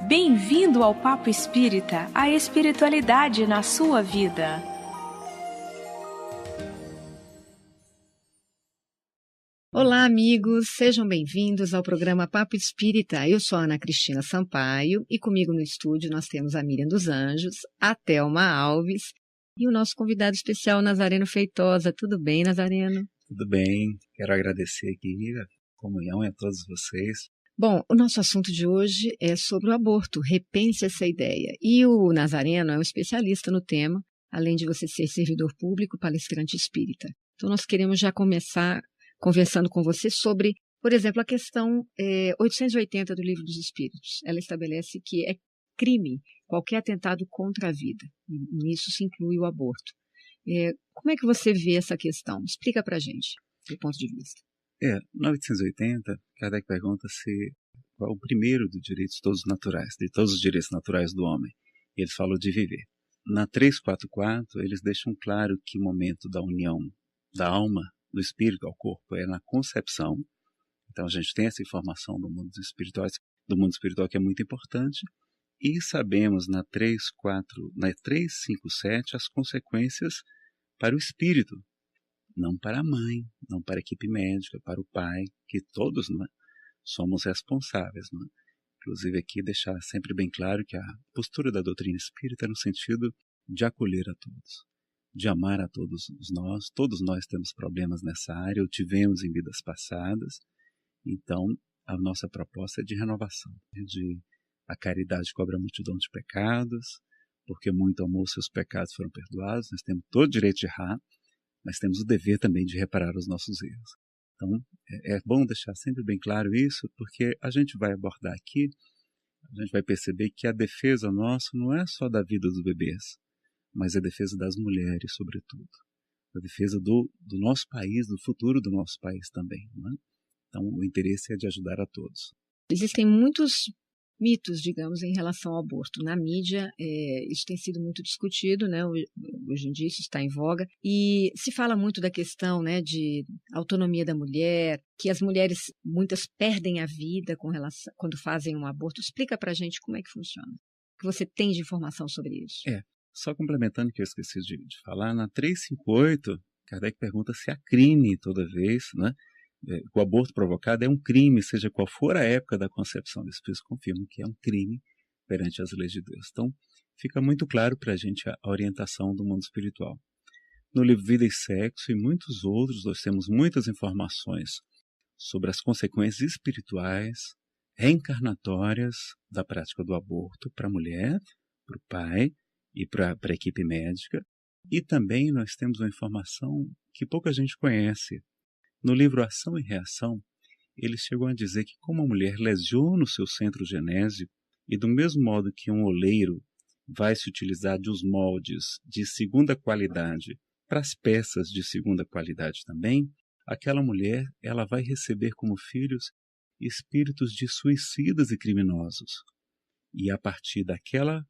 Bem-vindo ao Papo Espírita, a espiritualidade na sua vida. Olá, amigos, sejam bem-vindos ao programa Papo Espírita. Eu sou a Ana Cristina Sampaio e comigo no estúdio nós temos a Miriam dos Anjos, a Thelma Alves e o nosso convidado especial, Nazareno Feitosa. Tudo bem, Nazareno? Tudo bem, quero agradecer aqui a comunhão a todos vocês. Bom, o nosso assunto de hoje é sobre o aborto, repense essa ideia. E o Nazareno é um especialista no tema, além de você ser servidor público, palestrante espírita. Então nós queremos já começar conversando com você sobre, por exemplo, a questão 880 do Livro dos Espíritos. Ela estabelece que é crime qualquer atentado contra a vida, e nisso se inclui o aborto. Como é que você vê essa questão? Explica para a gente, do ponto de vista. Na 880, Kardec pergunta se qual é o primeiro dos direitos todos naturais, de todos os direitos naturais do homem. E eles falam de viver. Na 344, eles deixam claro que o momento da união da alma, do espírito ao corpo, é na concepção. Então a gente tem essa informação do mundo espiritual que é muito importante. E sabemos na 357 as consequências para o espírito. Não para a mãe, não para a equipe médica, para o pai, que todos somos responsáveis. Inclusive aqui deixar sempre bem claro que a postura da doutrina espírita é no sentido de acolher a todos, de amar a todos nós temos problemas nessa área, ou tivemos em vidas passadas, então a nossa proposta é de renovação, a caridade cobra a multidão de pecados, porque muito amor seus pecados foram perdoados, nós temos todo o direito de errar, mas temos o dever também de reparar os nossos erros. Então, é bom deixar sempre bem claro isso, porque a gente vai abordar aqui, a gente vai perceber que a defesa nossa não é só da vida dos bebês, mas a defesa das mulheres, sobretudo. A defesa do nosso país, do futuro do nosso país também. Não é? Então, o interesse é de ajudar a todos. Existem muitos mitos, digamos, em relação ao aborto. Na mídia, isso tem sido muito discutido, né? Hoje em dia isso está em voga. E se fala muito da questão, né, de autonomia da mulher, que as mulheres, muitas perdem a vida quando fazem um aborto. Explica pra gente como é que funciona. O que você tem de informação sobre isso? Só complementando que eu esqueci de falar, na 358, Kardec pergunta se há crime toda vez, né? O aborto provocado é um crime, seja qual for a época da concepção. Os espíritos confirmam que é um crime perante as leis de Deus. Então, fica muito claro para a gente a orientação do mundo espiritual. No livro Vida e Sexo e muitos outros, nós temos muitas informações sobre as consequências espirituais, reencarnatórias da prática do aborto para a mulher, para o pai e para a equipe médica. E também nós temos uma informação que pouca gente conhece. No livro Ação e Reação, eles chegam a dizer que como a mulher lesiona o seu centro genésico, e do mesmo modo que um oleiro vai se utilizar dos moldes de segunda qualidade para as peças de segunda qualidade também, aquela mulher ela vai receber como filhos espíritos de suicidas e criminosos. E a partir daquela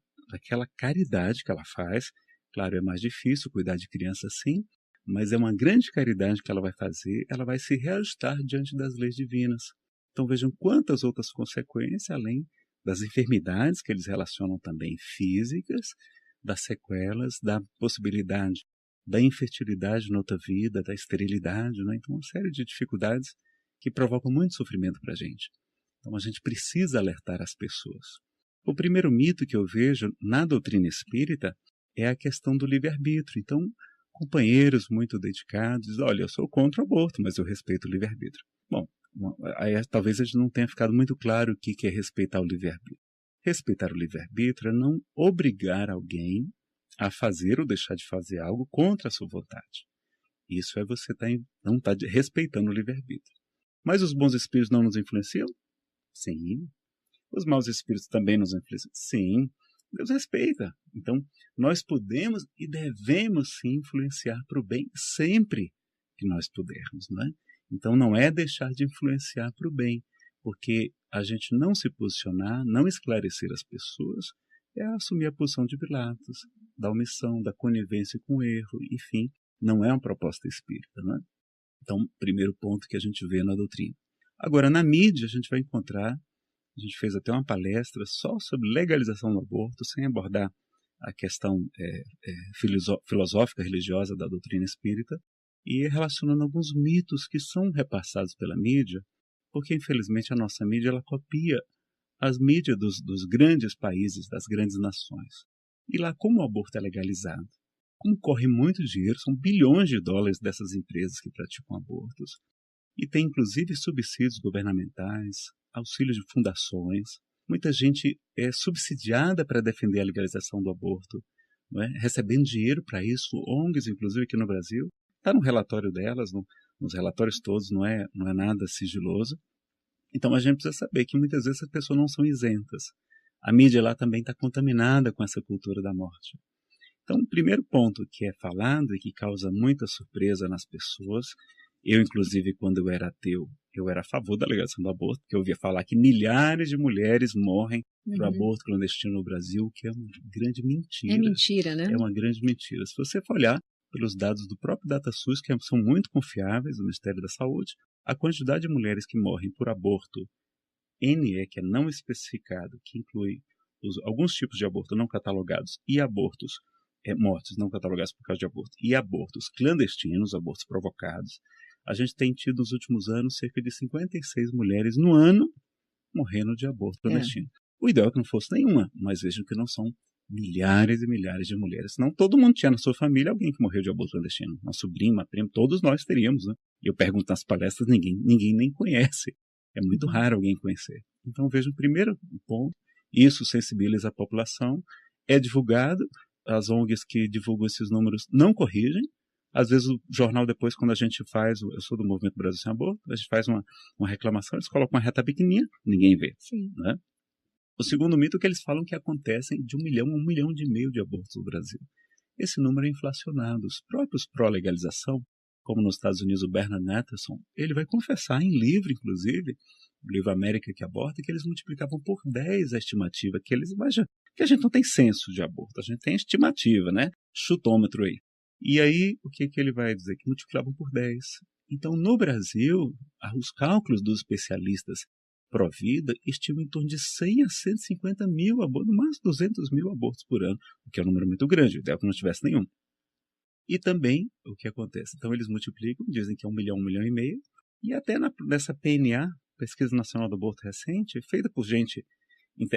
caridade que ela faz, claro, é mais difícil cuidar de criança assim, mas é uma grande caridade que ela vai fazer, ela vai se reajustar diante das leis divinas. Então vejam quantas outras consequências, além das enfermidades que eles relacionam também físicas, das sequelas, da possibilidade da infertilidade na outra vida, da esterilidade, né? Então uma série de dificuldades que provocam muito sofrimento para a gente. Então a gente precisa alertar as pessoas. O primeiro mito que eu vejo na doutrina espírita é a questão do livre-arbítrio. Então, companheiros muito dedicados dizem, olha, eu sou contra o aborto, mas eu respeito o livre-arbítrio. Bom, aí talvez a gente não tenha ficado muito claro o que é respeitar o livre-arbítrio. Respeitar o livre-arbítrio é não obrigar alguém a fazer ou deixar de fazer algo contra a sua vontade. Isso é você não estar respeitando o livre-arbítrio. Mas os bons espíritos não nos influenciam? Sim. Os maus espíritos também nos influenciam? Sim. Deus respeita. Então, nós podemos e devemos sim influenciar para o bem sempre que nós pudermos, não é? Então, não é deixar de influenciar para o bem, porque a gente não se posicionar, não esclarecer as pessoas, é assumir a posição de Pilatos, da omissão, da conivência com o erro, enfim, não é uma proposta espírita, não é? Então, primeiro ponto que a gente vê na doutrina. Agora, na mídia, a gente vai encontrar A gente fez até uma palestra só sobre legalização do aborto, sem abordar a questão filosófica, religiosa da doutrina espírita, e relacionando alguns mitos que são repassados pela mídia, porque infelizmente a nossa mídia ela copia as mídias dos grandes países, das grandes nações. E lá, como o aborto é legalizado, como corre muito dinheiro, são bilhões de dólares dessas empresas que praticam abortos, e tem inclusive subsídios governamentais, auxílios de fundações, muita gente é subsidiada para defender a legalização do aborto, não é? Recebendo dinheiro para isso, ONGs, inclusive aqui no Brasil, está no relatório delas, nos relatórios todos, não é nada sigiloso. Então a gente precisa saber que muitas vezes as pessoas não são isentas. A mídia lá também está contaminada com essa cultura da morte. Então, o primeiro ponto que é falado e que causa muita surpresa nas pessoas, eu, inclusive, quando eu era ateu, eu era a favor da legalização do aborto, porque eu ouvia falar que milhares de mulheres morrem por aborto clandestino no Brasil, o que é uma grande mentira. É mentira, né? É uma grande mentira. Se você for olhar pelos dados do próprio DataSUS, que são muito confiáveis, do Ministério da Saúde, a quantidade de mulheres que morrem por aborto NE, que é não especificado, que inclui alguns tipos de aborto não catalogados e abortos, mortes não catalogadas por causa de aborto, e abortos clandestinos, abortos provocados, a gente tem tido nos últimos anos cerca de 56 mulheres no ano morrendo de aborto clandestino. O ideal é que não fosse nenhuma, mas vejam que não são milhares e milhares de mulheres. Senão todo mundo tinha na sua família alguém que morreu de aborto clandestino. Uma sobrinha, uma prima, todos nós teríamos, né? E eu pergunto nas palestras, ninguém nem conhece. É muito raro alguém conhecer. Então vejam, primeiro ponto, isso sensibiliza a população, é divulgado, as ONGs que divulgam esses números não corrigem. Às vezes o jornal depois, quando a gente faz, eu sou do Movimento Brasil Sem Aborto, a gente faz uma reclamação, eles colocam uma reta pequenininha, ninguém vê. Sim. Né? O segundo mito é que eles falam que acontecem de 1 milhão a 1,5 milhão de abortos no Brasil. Esse número é inflacionado. Os próprios pró-legalização, como nos Estados Unidos o Bernard Natterson, ele vai confessar em livro, inclusive, o livro América que Aborta, que eles multiplicavam por 10 a estimativa, que eles imaginam, que a gente não tem censo de aborto, a gente tem estimativa, né? Chutômetro aí. E aí, o que ele vai dizer? Que multiplicavam por 10. Então, no Brasil, os cálculos dos especialistas pró-vida estimam em torno de 100 a 150 mil abortos, mais 200 mil abortos por ano, o que é um número muito grande, o ideal é que não tivesse nenhum. E também, o que acontece? Então, eles multiplicam, dizem que é 1 milhão, 1,5 milhão, e até nessa PNA, Pesquisa Nacional do Aborto Recente, feita por gente,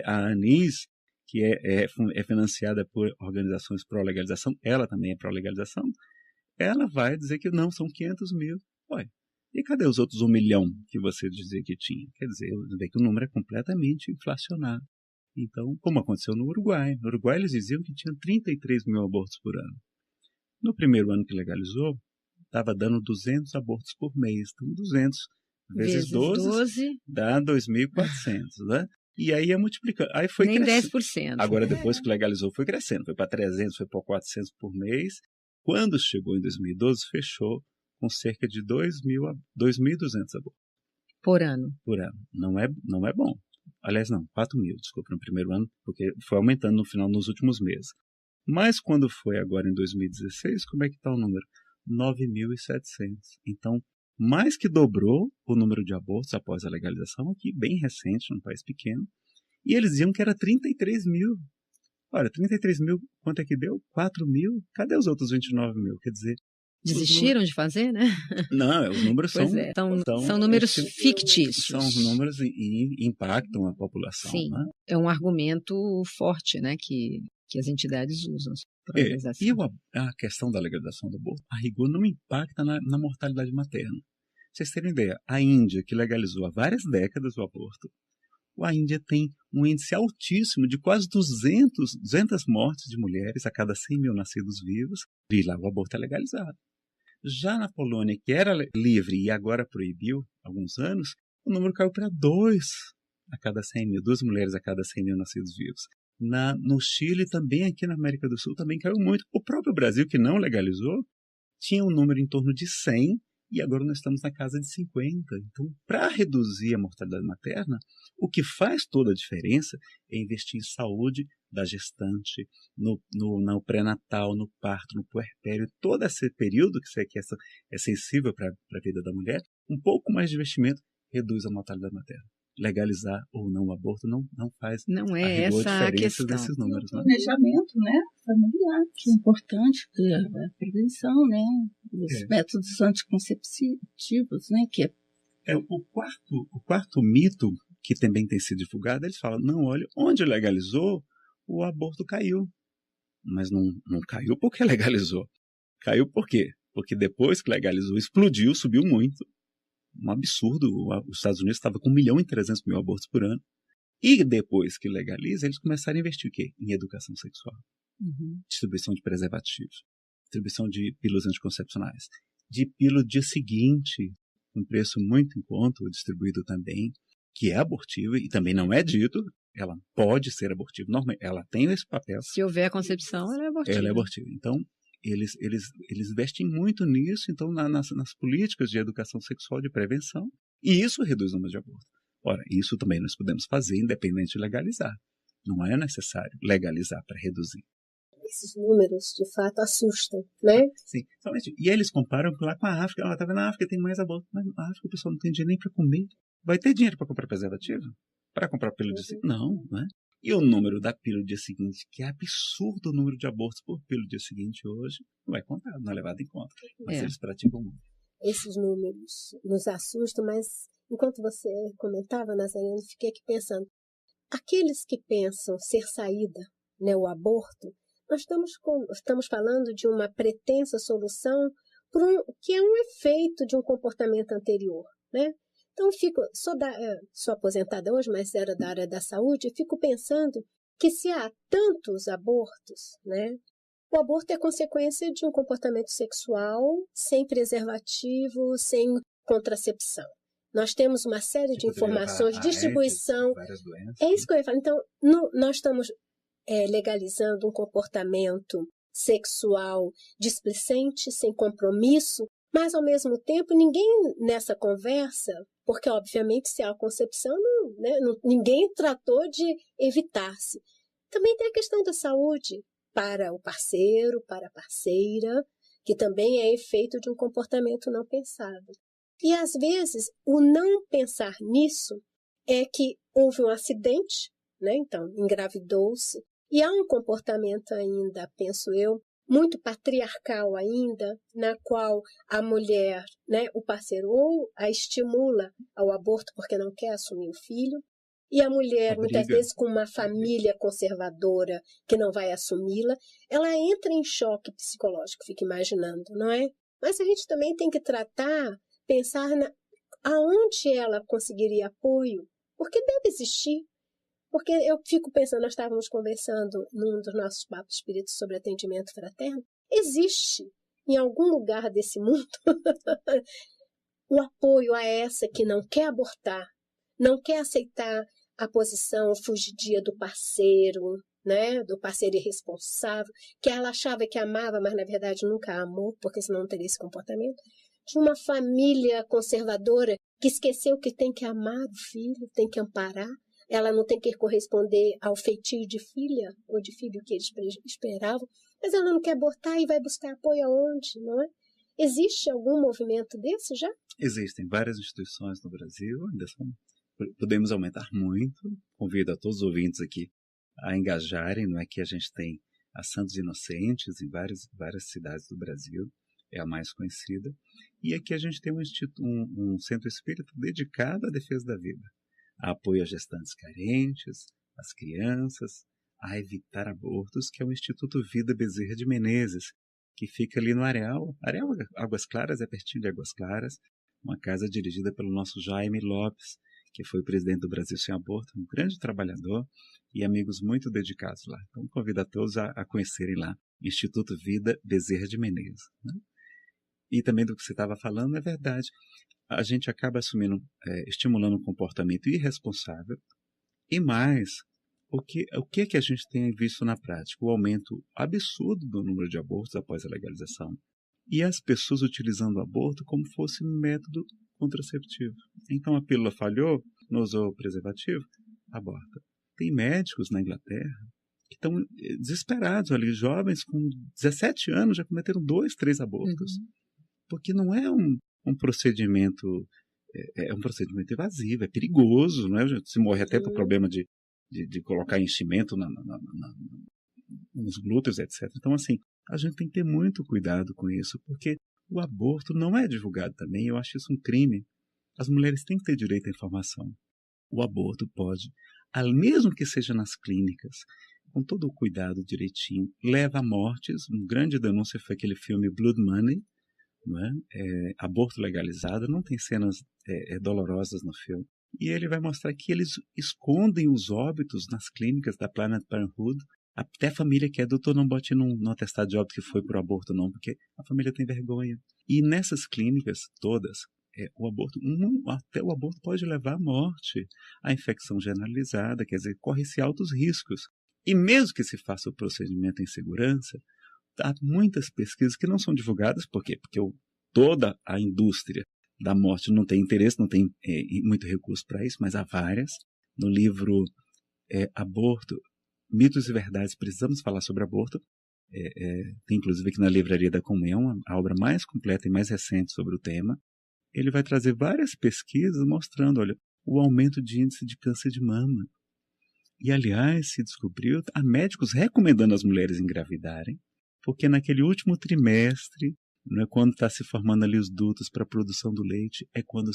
a ANIS, que é financiada por organizações pró-legalização, ela também é pró-legalização, ela vai dizer que não, são 500 mil. Olha, e cadê os outros 1 milhão que você dizia que tinha? Quer dizer, vê que o número é completamente inflacionado. Então, como aconteceu no Uruguai. No Uruguai eles diziam que tinha 33 mil abortos por ano. No primeiro ano que legalizou, estava dando 200 abortos por mês. Então, 200 vezes 12 dá 2.400, né? E aí ia multiplicando. Aí foi nem crescendo. 10%. Agora, depois que legalizou, foi crescendo. Foi para 300, foi para 400 por mês. Quando chegou em 2012, fechou com cerca de 2.200 abortos. Por ano. Por ano. Não é bom. Aliás, não, 4 mil, desculpa, no primeiro ano, porque foi aumentando no final, nos últimos meses. Mas quando foi agora em 2016, como é que está o número? 9.700. Então, mais que dobrou o número de abortos após a legalização, aqui bem recente, num país pequeno. E eles diziam que era 33 mil. Olha, 33 mil, quanto é que deu? 4 mil? Cadê os outros 29 mil? Quer dizer... Desistiram de fazer, né? Não, os números são números fictícios. São números e impactam a população. Sim, né? É um argumento forte, né, que as entidades usam. E a questão da legalização do aborto, a rigor, não impacta na mortalidade materna. Pra vocês terem ideia, a Índia, que legalizou há várias décadas o aborto, a Índia tem um índice altíssimo de quase 200 mortes de mulheres a cada 100 mil nascidos vivos, e lá o aborto é legalizado. Já na Polônia, que era livre e agora proibiu há alguns anos, o número caiu para 2 a cada 100 mil, 2 mulheres a cada 100 mil nascidos vivos. No Chile, também aqui na América do Sul, também caiu muito. O próprio Brasil, que não legalizou, tinha um número em torno de 100 e agora nós estamos na casa de 50. Então, para reduzir a mortalidade materna, o que faz toda a diferença é investir em saúde da gestante, no pré-natal, no parto, no puerpério, todo esse período que é sensível para a vida da mulher, um pouco mais de investimento reduz a mortalidade materna. legalizar ou não o aborto não faz não é a rigor essa a diferença questão. desses números. O planejamento, né, familiar, que é importante, a prevenção, né, os métodos anticonceptivos, né, que o quarto mito que também tem sido divulgado, eles falam, não, olha, onde legalizou, o aborto caiu. Mas não caiu porque legalizou. Caiu por quê? Porque depois que legalizou, explodiu, subiu muito. Um absurdo. Os Estados Unidos estava com 1.300.000 abortos por ano. E depois que legaliza, eles começaram a investir o quê? Em educação sexual. Distribuição de preservativos. Distribuição de pílulas anticoncepcionais. De pílula dia seguinte, um preço muito em conta, distribuído também, que é abortiva e também não é dito, ela pode ser abortiva, ela tem esse papel. Se houver concepção, ela é abortiva. Ela é abortiva. Então, eles investem muito nisso, então, nas políticas de educação sexual de prevenção, e isso reduz o número de abortos. Ora, isso também nós podemos fazer independente de legalizar. Não é necessário legalizar para reduzir. Esses números, de fato, assustam, né? Sim. E aí eles comparam lá com a África. Tá vendo, na África tem mais aborto. Mas na África o pessoal não tem dinheiro nem para comer. Vai ter dinheiro para comprar preservativo? Para comprar pílula dia seguinte? Não, né? E o número da pílula dia seguinte, que é absurdo o número de abortos por pílula dia seguinte hoje, não é contado, não é levado em conta. Mas eles praticam muito. Esses números nos assustam, mas enquanto você comentava, Nazareno, fiquei aqui pensando. Aqueles que pensam ser saída, né, o aborto, nós estamos falando de uma pretensa solução que é um efeito de um comportamento anterior, né? Então, sou aposentada hoje, mas era da área da saúde, e fico pensando que se há tantos abortos, né, o aborto é consequência de um comportamento sexual sem preservativo, sem contracepção. Nós temos uma série de informações, distribuição. É isso que eu ia falar. Então, nós estamos legalizando um comportamento sexual displicente, sem compromisso, mas, ao mesmo tempo, ninguém nessa conversa, porque, obviamente, se há concepção, ninguém tratou de evitar-se. Também tem a questão da saúde para o parceiro, para a parceira, que também é efeito de um comportamento não pensado. E, às vezes, o não pensar nisso é que houve um acidente, né? Então, engravidou-se, e há um comportamento ainda, penso eu, muito patriarcal ainda, na qual a mulher, né, o parceiro, ou a estimula ao aborto porque não quer assumir o filho, e a mulher, muitas vezes com uma família conservadora que não vai assumi-la, ela entra em choque psicológico, fica imaginando, não é? Mas a gente também tem que pensar aonde ela conseguiria apoio, porque deve existir. Porque eu fico pensando, nós estávamos conversando num dos nossos papos espíritos sobre atendimento fraterno, existe em algum lugar desse mundo o apoio a essa que não quer abortar, não quer aceitar a posição fugidia do parceiro, né, do parceiro irresponsável, que ela achava que amava, mas na verdade nunca amou, porque senão não teria esse comportamento, de uma família conservadora que esqueceu que tem que amar o filho, tem que amparar, ela não tem que corresponder ao feitio de filha ou de filho que eles esperavam, mas ela não quer abortar e vai buscar apoio aonde, não é? Existe algum movimento desse já? Existem várias instituições no Brasil, podemos aumentar muito. Convido a todos os ouvintes aqui a engajarem, não é que a gente tem a Santos Inocentes em várias cidades do Brasil, é a mais conhecida, e aqui a gente tem um centro espírita dedicado à defesa da vida, a apoio a gestantes carentes, às crianças, a evitar abortos, que é o Instituto Vida Bezerra de Menezes, que fica ali no Areal. Areal Águas Claras, é pertinho de Águas Claras, uma casa dirigida pelo nosso Jaime Lopes, que foi o presidente do Brasil Sem Aborto, um grande trabalhador e amigos muito dedicados lá. Então, convido a todos a conhecerem lá, Instituto Vida Bezerra de Menezes, né? E também do que você estava falando, é verdade. A gente acaba estimulando um comportamento irresponsável. E mais, o que é que a gente tem visto na prática? O aumento absurdo do número de abortos após a legalização. E as pessoas utilizando o aborto como fosse um método contraceptivo. Então a pílula falhou, não usou o preservativo, aborta. Tem médicos na Inglaterra que estão desesperados ali, jovens com 17 anos já cometeram 2, 3 abortos. Porque não é um procedimento é um procedimento invasivo, é perigoso, não é? Se morre até por problema de colocar enchimento nos glúteos, etc. Então, assim, a gente tem que ter muito cuidado com isso, porque o aborto não é divulgado também. Eu acho isso um crime. As mulheres têm que ter direito à informação. O aborto pode, mesmo que seja nas clínicas, com todo o cuidado direitinho, leva a mortes. Um grande denúncia foi aquele filme Blood Money, não é? Aborto legalizado, não tem cenas dolorosas no filme. E ele vai mostrar que eles escondem os óbitos nas clínicas da Planned Parenthood. Até a família que é doutor não bote no atestado de óbito que foi por aborto, não, porque a família tem vergonha. E nessas clínicas todas, até o aborto pode levar à morte, à infecção generalizada, quer dizer, corre-se altos riscos. E mesmo que se faça o procedimento em segurança, há muitas pesquisas que não são divulgadas. Por quê? Porque toda a indústria da morte não tem interesse, não tem muito recurso para isso, mas há várias. No livro Aborto, Mitos e Verdades, precisamos falar sobre aborto. Tem inclusive aqui na Livraria da Comunhão, a obra mais completa e mais recente sobre o tema. Ele vai trazer várias pesquisas mostrando, olha, o aumento de índice de câncer de mama. E, aliás, se descobriu, há médicos recomendando as mulheres engravidarem, porque naquele último trimestre, né, quando está se formando ali os dutos para a produção do leite, é quando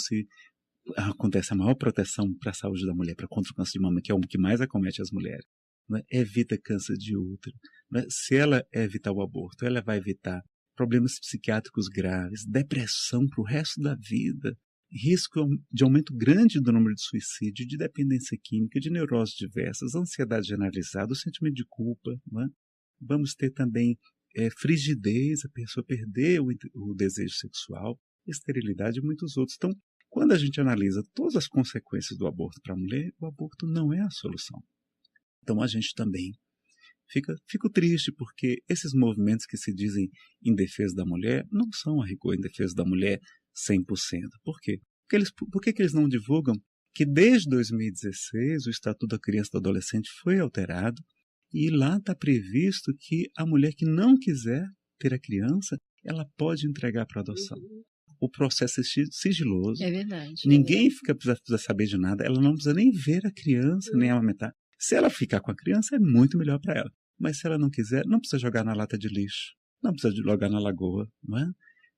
acontece a maior proteção para a saúde da mulher, contra o câncer de mama, que é o que mais acomete as mulheres. Né? Evita câncer de útero. Né? Se ela evitar o aborto, ela vai evitar problemas psiquiátricos graves, depressão para o resto da vida, risco de aumento grande do número de suicídio, de dependência química, de neuroses diversas, ansiedade generalizada, o sentimento de culpa. Não é? Vamos ter também frigidez, a pessoa perder o desejo sexual, esterilidade e muitos outros. Então, quando a gente analisa todas as consequências do aborto para a mulher, o aborto não é a solução. Então, a gente também fico triste, porque esses movimentos que se dizem em defesa da mulher não são a rigor em defesa da mulher 100%. Por quê? Por que eles não divulgam que desde 2016 o Estatuto da Criança e do Adolescente foi alterado e lá está previsto que a mulher que não quiser ter a criança, ela pode entregar para adoção. O processo é sigiloso. É verdade. Ninguém precisa saber de nada. Ela não precisa nem ver a criança, nem amamentar. Se ela ficar com a criança, é muito melhor para ela. Mas se ela não quiser, não precisa jogar na lata de lixo. Não precisa jogar na lagoa. Não é?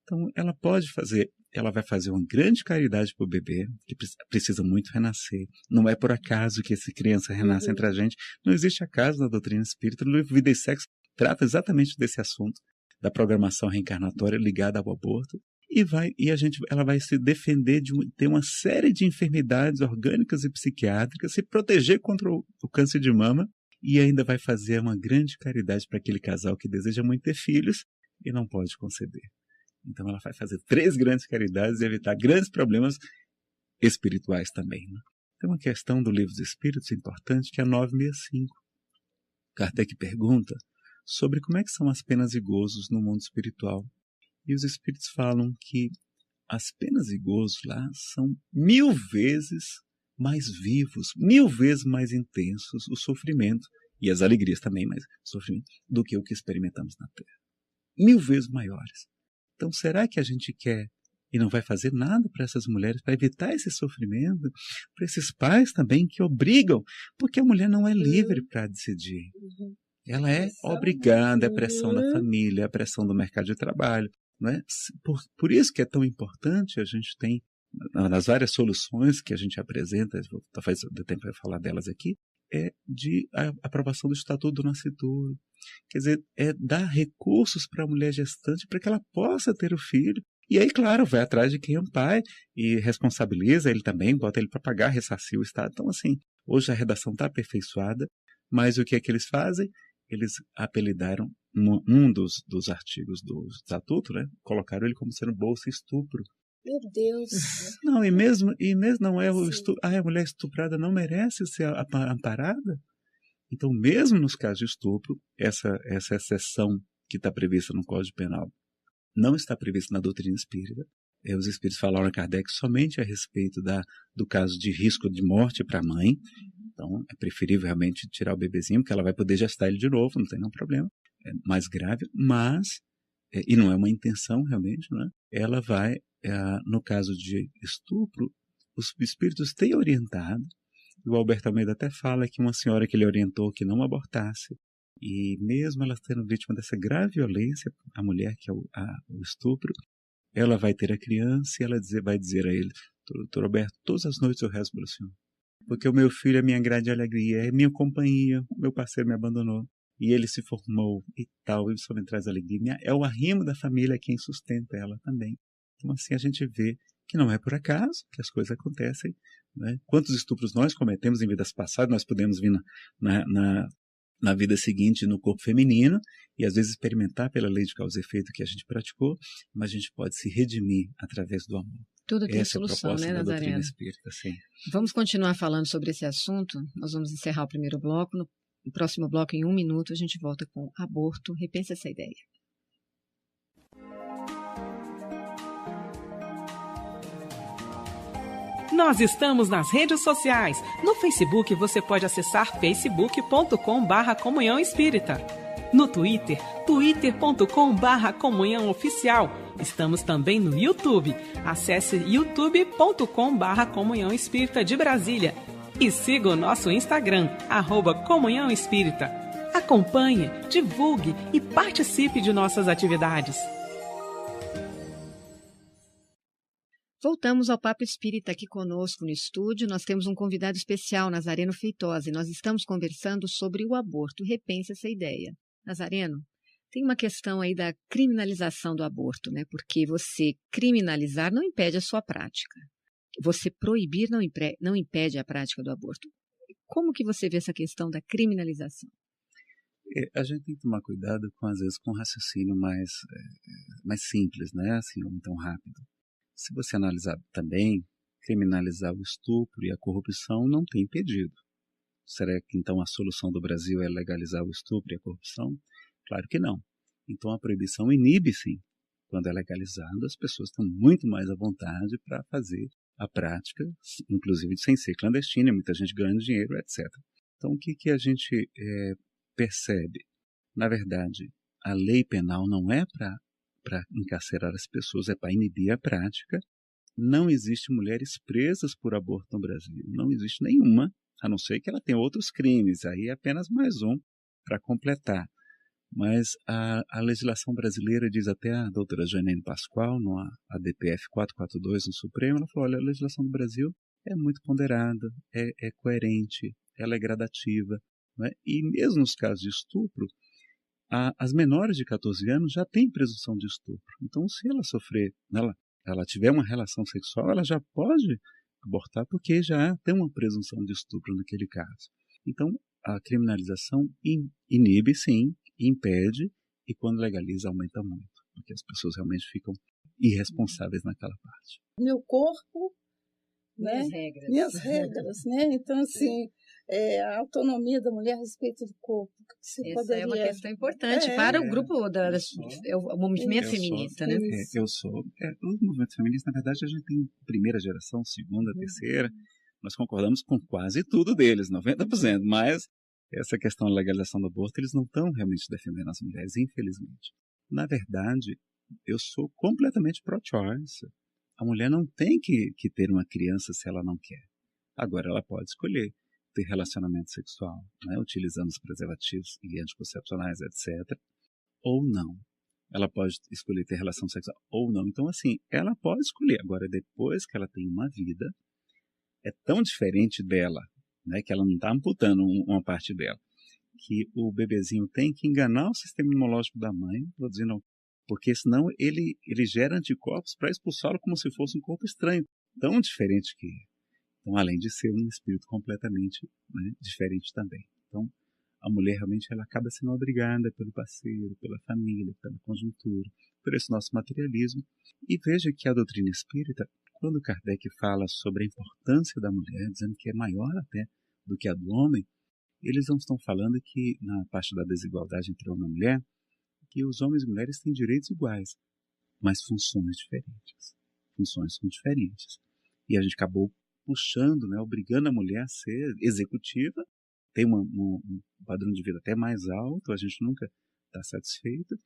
Então, ela vai fazer uma grande caridade para o bebê, que precisa muito renascer. Não é por acaso que essa criança renasce entre a gente. Não existe acaso na doutrina espírita. No livro Vida e Sexo trata exatamente desse assunto, da programação reencarnatória ligada ao aborto. Ela vai se defender de ter uma série de enfermidades orgânicas e psiquiátricas, se proteger contra o câncer de mama e ainda vai fazer uma grande caridade para aquele casal que deseja muito ter filhos e não pode conceber. Então ela vai fazer 3 grandes caridades e evitar grandes problemas espirituais também. Né? Tem uma questão do Livro dos Espíritos importante, que é a 965. Kardec pergunta sobre como é que são as penas e gozos no mundo espiritual. E os Espíritos falam que as penas e gozos lá são 1000 vezes mais vivos, 1000 vezes mais intensos o sofrimento, e as alegrias também, mas sofrimento, do que o que experimentamos na Terra. 1000 vezes maiores. Então, será que a gente quer e não vai fazer nada para essas mulheres, para evitar esse sofrimento, para esses pais também que obrigam, porque a mulher não é livre para decidir. Ela é obrigada, a pressão da família, a pressão do mercado de trabalho. Não é? Por isso que é tão importante, a gente tem, nas várias soluções que a gente apresenta, talvez dê tempo para falar delas aqui, é de aprovação do Estatuto do Nascituro. Quer dizer, é dar recursos para a mulher gestante para que ela possa ter o filho. E aí, claro, vai atrás de quem é o pai e responsabiliza ele também, bota ele para pagar, ressarcir o Estado. Então, assim, hoje a redação está aperfeiçoada, mas o que é que eles fazem? Eles apelidaram um dos artigos do Estatuto, né? Colocaram ele como sendo bolsa estupro. Meu Deus! Não, e mesmo não é o estupro. A mulher estuprada não merece ser amparada? Então, mesmo nos casos de estupro, essa exceção que está prevista no Código Penal não está prevista na doutrina espírita. Os espíritos falaram a Kardec somente a respeito do caso de risco de morte para a mãe. Então, é preferível realmente tirar o bebezinho, porque ela vai poder gestar ele de novo, não tem nenhum problema. É mais grave, mas, e não é uma intenção realmente, não é? ela vai, no caso de estupro, os espíritos têm orientado. O Alberto Almeida até fala que uma senhora que ele orientou que não abortasse, e mesmo ela sendo vítima dessa grave violência, a mulher que é o estupro, ela vai ter a criança e ela vai dizer a ele: doutor Alberto, todas as noites eu rezo pelo senhor, porque o meu filho é minha grande alegria, é minha companhia, meu parceiro me abandonou, e ele se formou e tal, isso me traz alegria, é o arrimo da família quem sustenta ela também. Então assim a gente vê que não é por acaso que as coisas acontecem, né? Quantos estupros nós cometemos em vidas passadas, nós podemos vir na vida seguinte no corpo feminino e às vezes experimentar pela lei de causa e efeito que a gente praticou, mas a gente pode se redimir através do amor. Tudo tem Essa solução, é a proposta né, da doutrina Nazareno? espírita, sim. Vamos continuar falando sobre esse assunto. Nós vamos encerrar o primeiro bloco. No próximo bloco, em 1 minuto, a gente volta com aborto. Repense essa ideia. Nós estamos nas redes sociais. No Facebook você pode acessar facebook.com/Comunhão Espírita. No Twitter, twitter.com/Comunhão Oficial. Estamos também no YouTube. Acesse youtube.com/Comunhão Espírita de Brasília. E siga o nosso Instagram, @Comunhão Espírita. Acompanhe, divulgue e participe de nossas atividades. Voltamos ao Papo Espírita. Aqui conosco no estúdio. Nós temos um convidado especial, Nazareno Feitosa, e nós estamos conversando sobre o aborto. Repense essa ideia. Nazareno, tem uma questão aí da criminalização do aborto, né? Porque você criminalizar não impede a sua prática. Você proibir não impede a prática do aborto. Como que você vê essa questão da criminalização? A gente tem que tomar cuidado às vezes com um raciocínio mais simples, né? Assim, ou então rápido. Se você analisar também, criminalizar o estupro e a corrupção não tem impedido. Será que então a solução do Brasil é legalizar o estupro e a corrupção? Claro que não. Então a proibição inibe sim. Quando é legalizado, as pessoas estão muito mais à vontade para fazer a prática, inclusive sem ser clandestina, muita gente ganhando dinheiro, etc. Então o que a gente percebe? Na verdade, a lei penal não é para encarcerar as pessoas, é para inibir a prática. Não existe mulheres presas por aborto no Brasil. Não existe nenhuma, a não ser que ela tenha outros crimes. Aí é apenas mais um para completar. Mas a legislação brasileira diz, até a doutora Janine Pascoal, no ADPF 442 no Supremo, ela falou: olha, a legislação do Brasil é muito ponderada, é coerente, ela é gradativa, né? E mesmo nos casos de estupro, as menores de 14 anos já têm presunção de estupro. Então, se ela sofrer, ela tiver uma relação sexual, ela já pode abortar porque já tem uma presunção de estupro naquele caso. Então, a criminalização inibe, sim, impede, e quando legaliza, aumenta muito, porque as pessoas realmente ficam irresponsáveis naquela parte. Meu corpo, né? Minhas regras, né? Então, assim, a autonomia da mulher a respeito do corpo. Essa é uma questão importante para o grupo o movimento feminista, né? Os movimentos feministas, na verdade, a gente tem primeira geração, segunda, terceira, nós concordamos com quase tudo deles, 90%, mas essa questão da legalização do aborto, eles não estão realmente defendendo as mulheres, infelizmente. Na verdade, eu sou completamente pro-choice. A mulher não tem que ter uma criança se ela não quer. Agora, ela pode escolher ter relacionamento sexual, né, utilizando os preservativos e anticoncepcionais, etc., ou não. Ela pode escolher ter relação sexual ou não. Então, assim, ela pode escolher. Agora, depois que ela tem uma vida, é tão diferente dela, né, que ela não está amputando uma parte dela, que o bebezinho tem que enganar o sistema imunológico da mãe, produzindo, porque senão ele gera anticorpos para expulsá-lo como se fosse um corpo estranho, tão diferente que é. Então, além de ser um espírito completamente, né, diferente também. Então, a mulher realmente ela acaba sendo obrigada pelo parceiro, pela família, pela conjuntura, por esse nosso materialismo. E veja que a doutrina espírita, quando Kardec fala sobre a importância da mulher, dizendo que é maior até do que a do homem, eles não estão falando que, na parte da desigualdade entre homem e mulher, que os homens e mulheres têm direitos iguais, mas funções diferentes. Funções são diferentes. E a gente acabou puxando, né, obrigando a mulher a ser executiva, tem um padrão de vida até mais alto, a gente nunca está satisfeito.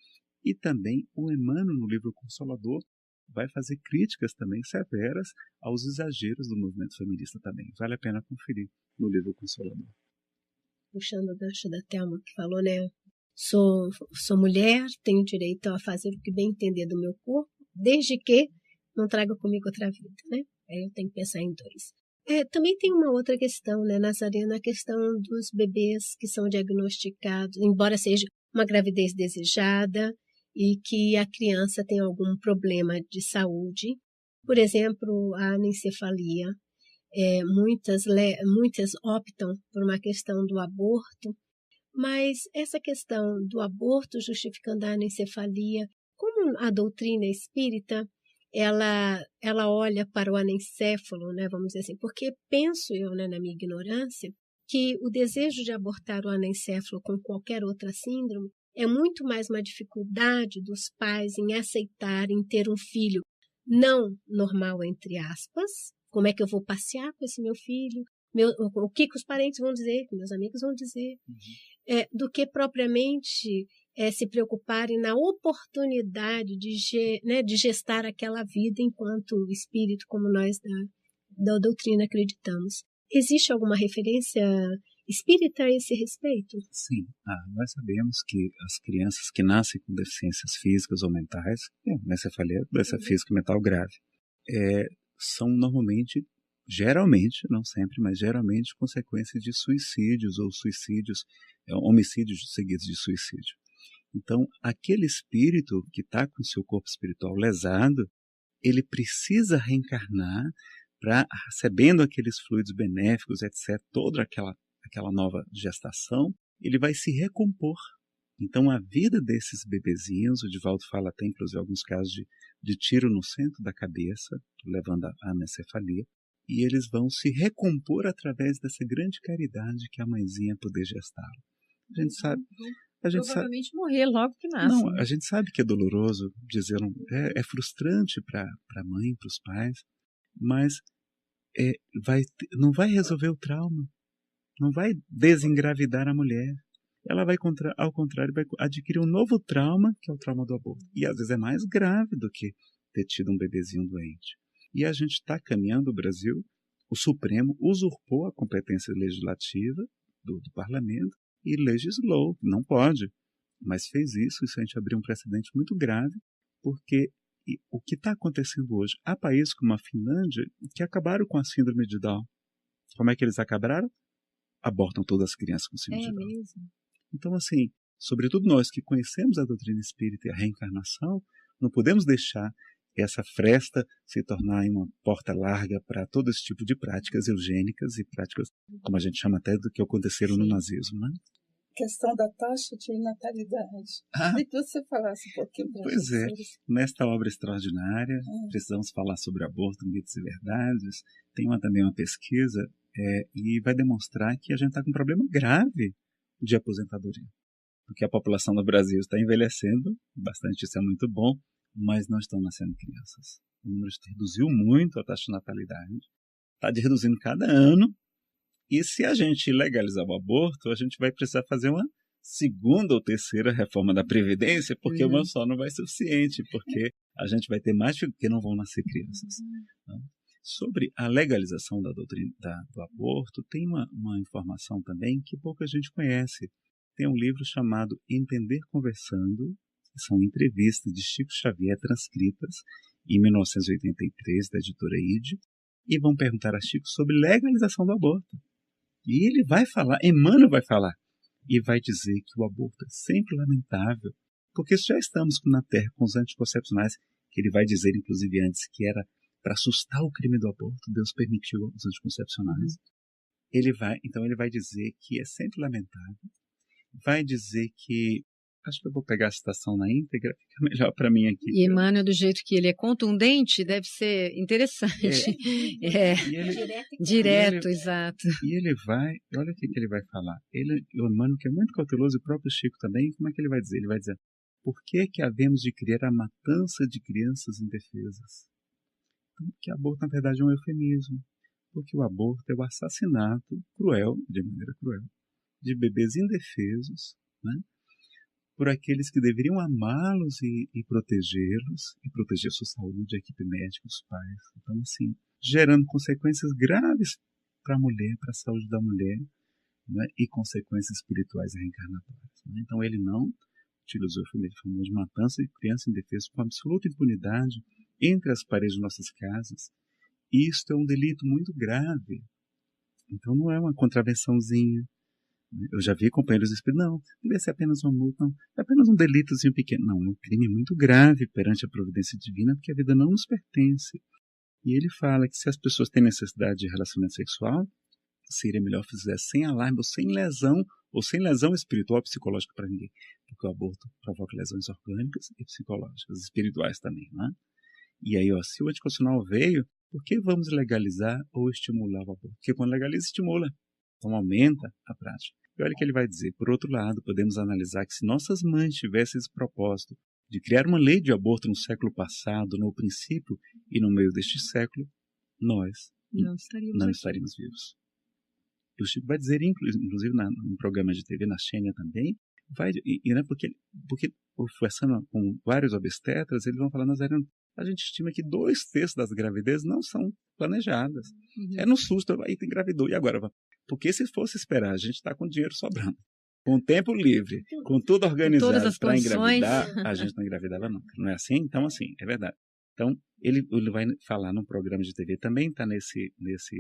E também o Emmanuel, no livro Consolador, vai fazer críticas também severas aos exageros do movimento feminista também. Vale a pena conferir no livro Consolador. Puxando o gancho da Thelma que falou, né? Sou mulher, tenho direito a fazer o que bem entender do meu corpo, desde que não traga comigo outra vida, né? Aí eu tenho que pensar em dois. Também tem uma outra questão, né, Nazarena, a questão dos bebês que são diagnosticados, embora seja uma gravidez desejada e que a criança tem algum problema de saúde, por exemplo, a anencefalia. Muitas optam por uma questão do aborto, mas essa questão do aborto justificando a anencefalia, como a doutrina espírita, ela olha para o anencéfalo, né, vamos dizer assim, porque penso eu, né, na minha ignorância, que o desejo de abortar o anencéfalo com qualquer outra síndrome é muito mais uma dificuldade dos pais em aceitarem ter um filho não normal, entre aspas. Como é que eu vou passear com esse meu filho? O que os parentes vão dizer, que meus amigos vão dizer, do que propriamente se preocuparem na oportunidade de gestar aquela vida enquanto espírito, como nós da doutrina acreditamos. Existe alguma referência espírita a esse respeito? Sim, nós sabemos que as crianças que nascem com deficiências físicas ou mentais, anencefalia, doença física e mental grave, são normalmente, geralmente, não sempre, mas geralmente consequências de suicídios ou homicídios seguidos de suicídio. Então, aquele espírito que está com seu corpo espiritual lesado, ele precisa reencarnar para, recebendo aqueles fluidos benéficos, etc., toda aquela nova gestação, ele vai se recompor. Então, a vida desses bebezinhos, o Divaldo fala até, inclusive, alguns casos de tiro no centro da cabeça, levando a anencefalia, e eles vão se recompor através dessa grande caridade que a mãezinha poder gestá-lo. A gente sabe... Provavelmente morrer logo que nasce. Não, né? a gente sabe que é doloroso dizer, é frustrante para a mãe, para os pais, mas não vai resolver o trauma, não vai desengravidar a mulher. Ela vai, ao contrário, vai adquirir um novo trauma, que é o trauma do aborto. E às vezes é mais grave do que ter tido um bebezinho doente. E a gente está caminhando, o Brasil, o Supremo usurpou a competência legislativa do parlamento e legislou, não pode, mas fez isso a gente abriu um precedente muito grave, porque o que está acontecendo hoje, há países como a Finlândia que acabaram com a síndrome de Down. Como é que eles acabaram? Abortam todas as crianças com síndrome de Down. Mesmo? Então, assim, sobretudo nós que conhecemos a doutrina espírita e a reencarnação, não podemos deixar essa fresta se tornar uma porta larga para todo esse tipo de práticas eugênicas e práticas, como a gente chama até, do que aconteceram no nazismo, né? Questão da taxa de natalidade. Queria que você falasse um pouquinho para a gente. Pois é, nesta obra extraordinária, precisamos falar sobre aborto, mitos e verdades. Tem também uma pesquisa e vai demonstrar que a gente está com um problema grave de aposentadoria. Porque a população do Brasil está envelhecendo bastante, isso é muito bom, mas não estão nascendo crianças. O número reduziu muito a taxa de natalidade, está reduzindo cada ano, e se a gente legalizar o aborto, a gente vai precisar fazer uma segunda ou terceira reforma da Previdência, porque uma só não vai ser suficiente, porque a gente vai ter mais porque não vão nascer crianças. Né? Sobre a legalização da doutrina do aborto, tem uma informação também que pouca gente conhece. Tem um livro chamado Entender Conversando, que são entrevistas de Chico Xavier transcritas em 1983, da editora ID, e vão perguntar a Chico sobre legalização do aborto. E ele vai falar, Emmanuel vai falar, e vai dizer que o aborto é sempre lamentável, porque já estamos na Terra com os anticoncepcionais, que ele vai dizer, inclusive antes, que era para assustar o crime do aborto, Deus permitiu os anticoncepcionais. Então ele vai dizer que é sempre lamentável, vai dizer que, acho que eu vou pegar a citação na íntegra, fica melhor para mim aqui. E Emmanuel, do jeito que ele é contundente, deve ser interessante. Direto, exato. E ele vai, olha o que ele vai falar. O Emmanuel, que é muito cauteloso, e o próprio Chico também, como é que ele vai dizer? Ele vai dizer, por que havemos de criar a matança de crianças indefesas? Então, porque aborto, na verdade, é um eufemismo. Porque o aborto é o assassinato cruel, de maneira cruel, de bebês indefesos, né? por aqueles que deveriam amá-los e protegê-los, e proteger sua saúde, a equipe médica, os pais. Então, assim, gerando consequências graves para a mulher, para a saúde da mulher, né, e consequências espirituais e reencarnatórias. Né? Então, ele não utilizou o famoso de matança de criança indefesa com absoluta impunidade entre as paredes de nossas casas. Isto é um delito muito grave. Então, não é uma contravençãozinha. Eu já vi companheiros espíritos, não, deve ser apenas uma multa, não, é apenas um delitozinho pequeno. Não, é um crime muito grave perante a providência divina, porque a vida não nos pertence. E ele fala que se as pessoas têm necessidade de relacionamento sexual, seria melhor fazer sem alarme, ou sem lesão espiritual ou psicológica para ninguém. Porque o aborto provoca lesões orgânicas e psicológicas, espirituais também, né? E aí, se o anticoncepcional veio, por que vamos legalizar ou estimular o aborto? Porque quando legaliza, estimula. Então aumenta a prática. E olha o que ele vai dizer. Por outro lado, podemos analisar que se nossas mães tivessem esse propósito de criar uma lei de aborto no século passado, no princípio e no meio deste século, nós não estaríamos vivos. E o Chico vai dizer, inclusive num programa de TV, na Xênia também, né, porque conversando com vários obstetras, eles vão falar, Nazareno, a gente estima que 2/3 das gravidezes não são planejadas. É no susto, aí engravidou. E agora? Porque se fosse esperar, a gente está com dinheiro sobrando. Com tempo livre, com tudo organizado para engravidar, a gente não engravidava nunca. Não é assim? Então, assim, é verdade. Então, ele vai falar num programa de TV, também está nesse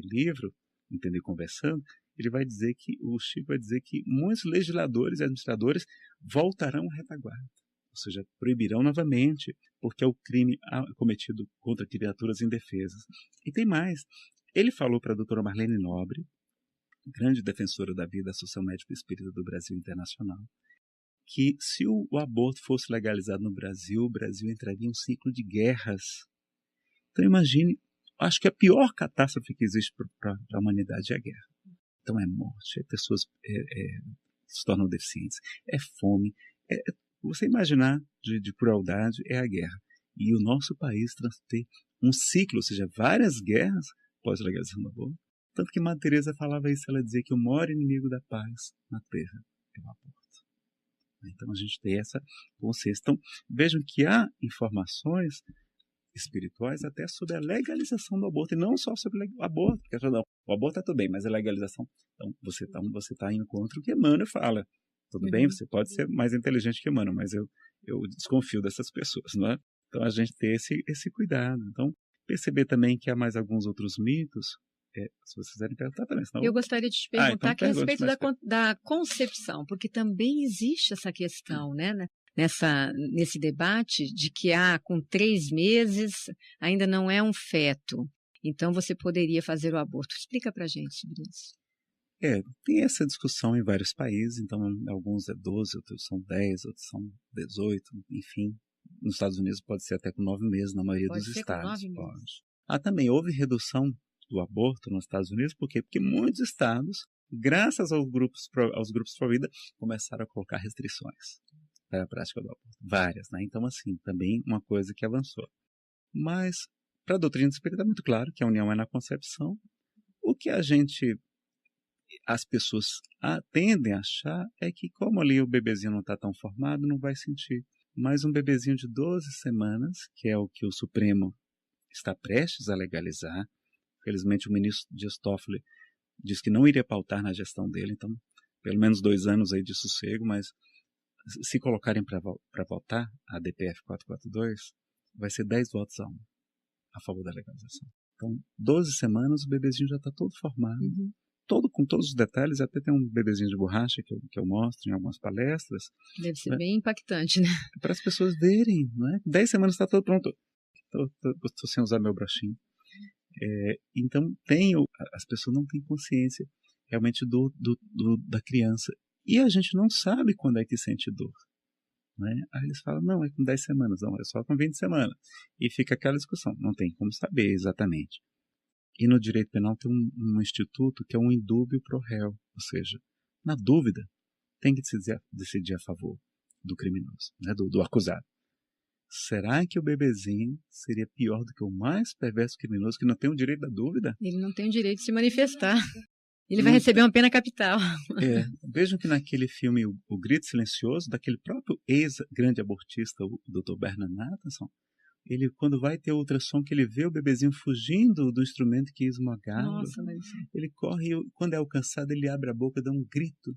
livro, Entender Conversando, o Chico vai dizer que muitos legisladores e administradores voltarão à retaguarda. Ou seja, proibirão novamente, porque é o crime cometido contra criaturas indefesas. E tem mais. Ele falou para a doutora Marlene Nobre, grande defensora da vida, Associação Médica Espírita do Brasil Internacional, que se o aborto fosse legalizado no Brasil, o Brasil entraria em um ciclo de guerras. Então imagine, acho que a pior catástrofe que existe para a humanidade é a guerra. Então é morte, pessoas se tornam deficientes, é fome, você imaginar de crueldade é a guerra. E o nosso país ter um ciclo, ou seja, várias guerras pós-legalização do aborto. Tanto que Madre Teresa falava isso, ela dizia que o maior inimigo da paz na Terra é o aborto. Então a gente tem essa consciência. Então vejam que há informações espirituais até sobre a legalização do aborto, e não só sobre o aborto, porque não, o aborto está tudo bem, mas a legalização, então você tá indo contra o que Emmanuel fala. Tudo bem, você pode ser mais inteligente que Emmanuel, mas eu desconfio dessas pessoas, não é? Então a gente tem esse cuidado. Então perceber também que há mais alguns outros mitos, se vocês quiserem perguntar também. Senão... Eu gostaria de te perguntar então, a respeito da concepção, porque também existe essa questão, né? Nesse debate de que com 3 meses ainda não é um feto, então você poderia fazer o aborto. Explica para a gente sobre isso. Tem essa discussão em vários países, então alguns é 12, outros são 10, outros são 18, enfim. Nos Estados Unidos pode ser até com 9 meses, na maioria dos estados. Pode. Também houve redução do aborto nos Estados Unidos, por quê? Porque muitos estados, graças aos grupos pró-vida, começaram a colocar restrições para a prática do aborto. Várias, né? Então, assim, também uma coisa que avançou. Mas, para a doutrina espírita é muito claro que a união é na concepção. O que as pessoas tendem a achar é que, como ali o bebezinho não está tão formado, não vai sentir. Mas um bebezinho de 12 semanas, que é o que o Supremo está prestes a legalizar, felizmente o ministro Dias Toffoli diz que não iria pautar na gestão dele, então pelo menos 2 anos aí de sossego, mas se colocarem para votar a DPF 442, vai ser 10 votos a 1 a favor da legalização. Então, 12 semanas o bebezinho já está todo formado, com todos os detalhes, até tem um bebezinho de borracha que eu mostro em algumas palestras. Deve ser bem impactante, né? Para as pessoas verem, não é? 10 semanas está todo pronto. Estou sem usar meu brochinho. Então, as pessoas não têm consciência realmente da criança. E a gente não sabe quando é que sente dor. Né? Aí eles falam, não, é com 10 semanas, não, é só com 20 semanas. E fica aquela discussão, não tem como saber exatamente. E no direito penal tem um instituto que é um indúbio pro réu, ou seja, na dúvida, tem que decidir a favor do criminoso, né, do acusado. Será que o bebezinho seria pior do que o mais perverso criminoso que não tem o direito da dúvida? Ele não tem o direito de se manifestar. Ele vai receber uma pena capital. Vejam que naquele filme O Grito Silencioso, daquele próprio ex-grande abortista, o Dr. Bernard Nathanson, ele, quando vai ter ultrassom, que ele vê o bebezinho fugindo do instrumento que ia esmagá-lo, ele corre e, quando é alcançado, ele abre a boca e dá um grito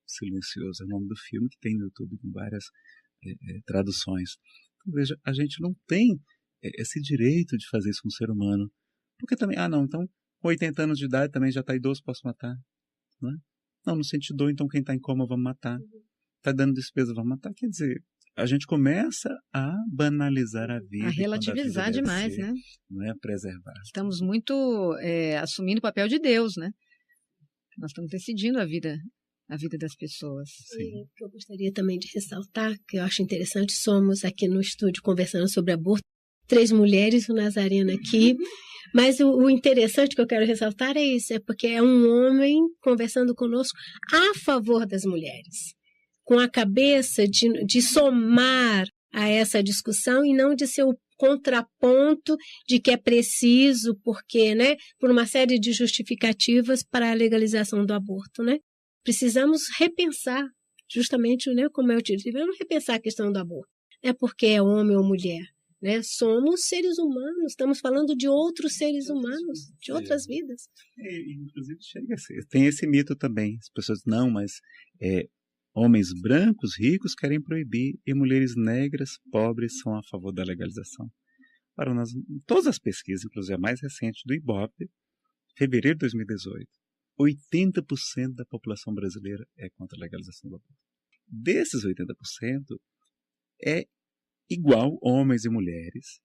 silencioso. É o nome do filme, que tem no YouTube com várias traduções. Então, veja, a gente não tem esse direito de fazer isso com o ser humano. Porque também, então, com 80 anos de idade também já está idoso, posso matar. Não, não sente dor, então quem está em coma vamos matar. Está dando despesa, vamos matar. Quer dizer, a gente começa a banalizar a vida. A relativizar demais, né? Não é preservar. Estamos muito assumindo o papel de Deus, né? Nós estamos decidindo a vida das pessoas. Sim. E o que eu gostaria também de ressaltar, que eu acho interessante, somos aqui no estúdio conversando sobre aborto, 3 mulheres, o Nazareno aqui, mas o interessante que eu quero ressaltar é isso, é porque é um homem conversando conosco a favor das mulheres, com a cabeça de somar a essa discussão e não de ser o contraponto de que é preciso, porque, né, por uma série de justificativas para a legalização do aborto, né? Precisamos repensar, justamente, né, como eu te disse, vamos repensar a questão do aborto. Não é porque é homem ou mulher, né? Somos seres humanos, estamos falando de outros seres humanos, de outras vidas. Inclusive, chega a ser. Tem esse mito também. As pessoas, não, mas homens brancos, ricos, querem proibir, e mulheres negras, pobres, são a favor da legalização. Para todas as pesquisas, inclusive a mais recente do Ibope, fevereiro de 2018, 80% da população brasileira é contra a legalização do aborto. Desses 80%, é igual homens e mulheres.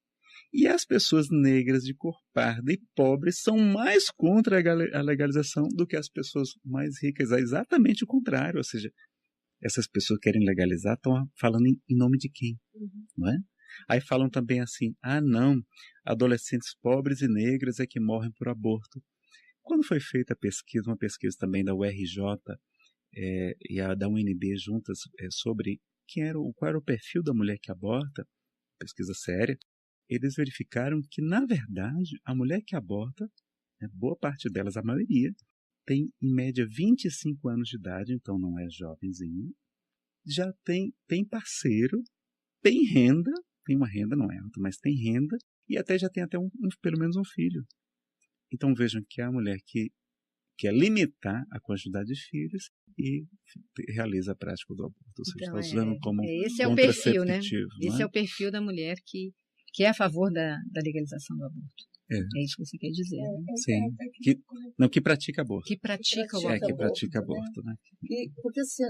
E as pessoas negras de cor parda e pobres são mais contra a legalização do que as pessoas mais ricas. É exatamente o contrário. Ou seja, essas pessoas que querem legalizar estão falando em nome de quem? Não é? Aí falam também assim, não, adolescentes pobres e negras é que morrem por aborto. Quando foi feita a pesquisa, uma pesquisa também da URJ e a da UNB juntas sobre qual era o perfil da mulher que aborta, pesquisa séria, eles verificaram que, na verdade, a mulher que aborta, boa parte delas, a maioria, tem em média 25 anos de idade, então não é jovenzinha, já tem parceiro, tem renda, tem uma renda, não é alta, mas tem renda, e até já tem pelo menos um filho. Então vejam que a mulher que quer limitar a quantidade de filhos e realiza a prática do aborto. Ou seja, está usando como esse é o perfil, né? Esse é o perfil da mulher que é a favor da legalização do aborto. É isso que você quer dizer, né? Sim. Que pratica aborto. Que pratica o aborto. Que pratica aborto, né? Porque assim,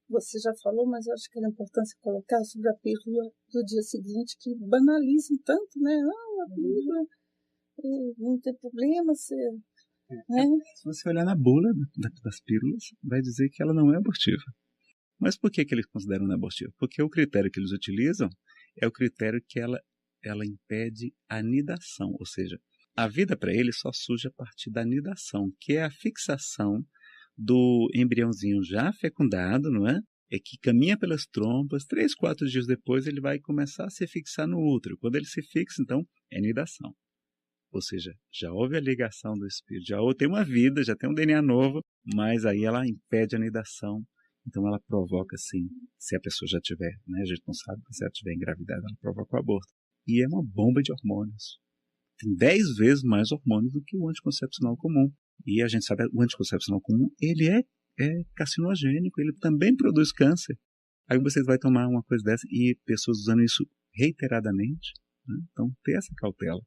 você já falou, mas eu acho que era importante colocar sobre a pílula do dia seguinte, que banalizam tanto, né? A pílula não tem problema, né? Se você olhar na bula das pílulas, vai dizer que ela não é abortiva. Mas por que eles consideram não abortiva? Porque o critério que eles utilizam é o critério que ela impede a anidação, ou seja, a vida para eles só surge a partir da anidação, que é a fixação do embriãozinho já fecundado, não é? É que caminha pelas trompas, 3, 4 dias depois ele vai começar a se fixar no útero. Quando ele se fixa, então, é anidação. Ou seja, já houve a ligação do espírito, já tem uma vida, já tem um DNA novo, mas aí ela impede a anidação. Então ela provoca, sim, se a pessoa já tiver, né, a gente não sabe, mas se ela tiver engravidada, ela provoca o aborto. E é uma bomba de hormônios. Tem 10 vezes mais hormônios do que o anticoncepcional comum. E a gente sabe que o anticoncepcional comum, ele é carcinogênico, ele também produz câncer. Aí você vai tomar uma coisa dessa e pessoas usando isso reiteradamente, né? Então ter essa cautela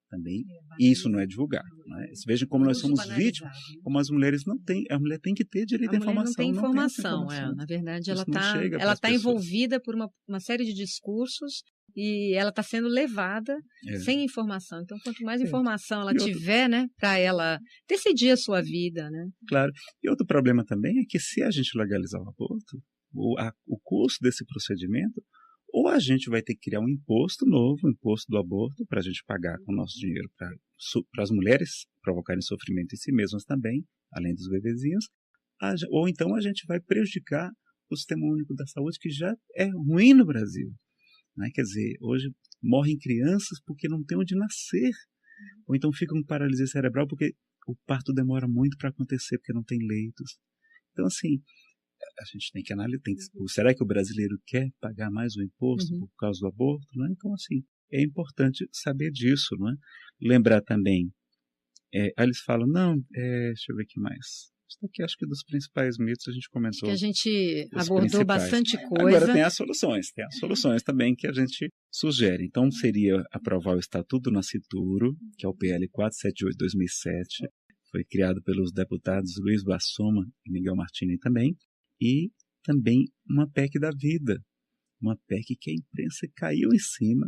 também. E isso não é divulgado. Né? Vejam como nós somos vítimas, como as mulheres não têm. A mulher tem que ter direito à informação. Não tem informação. Na verdade, ela está envolvida por uma série de discursos e ela está sendo levada sem informação. Então, quanto mais informação ela tiver, né, para ela decidir a sua vida, né? Claro. E outro problema também é que se a gente legalizar o aborto, o custo desse procedimento, ou a gente vai ter que criar um imposto novo, um imposto do aborto, para a gente pagar com o nosso dinheiro para as mulheres provocarem sofrimento em si mesmas também, além dos bebezinhos, ou então a gente vai prejudicar o Sistema Único da Saúde, que já é ruim no Brasil. Né? Quer dizer, hoje morrem crianças porque não tem onde nascer, ou então ficam com paralisia cerebral porque o parto demora muito para acontecer porque não tem leitos. Então, assim, a gente tem que analisar, será que o brasileiro quer pagar mais o imposto por causa do aborto? Né? Então, assim, é importante saber disso. Né? Lembrar também, aí eles falam, não, deixa eu ver o que mais. Isso aqui acho que dos principais mitos a gente comentou. Acho que a gente abordou bastante coisa. Agora tem as soluções também que a gente sugere. Então seria aprovar o Estatuto do Nascituro, que é o PL 478/2007, foi criado pelos deputados Luiz Bassoma e Miguel Martini também, e também uma PEC da vida, uma PEC que a imprensa caiu em cima,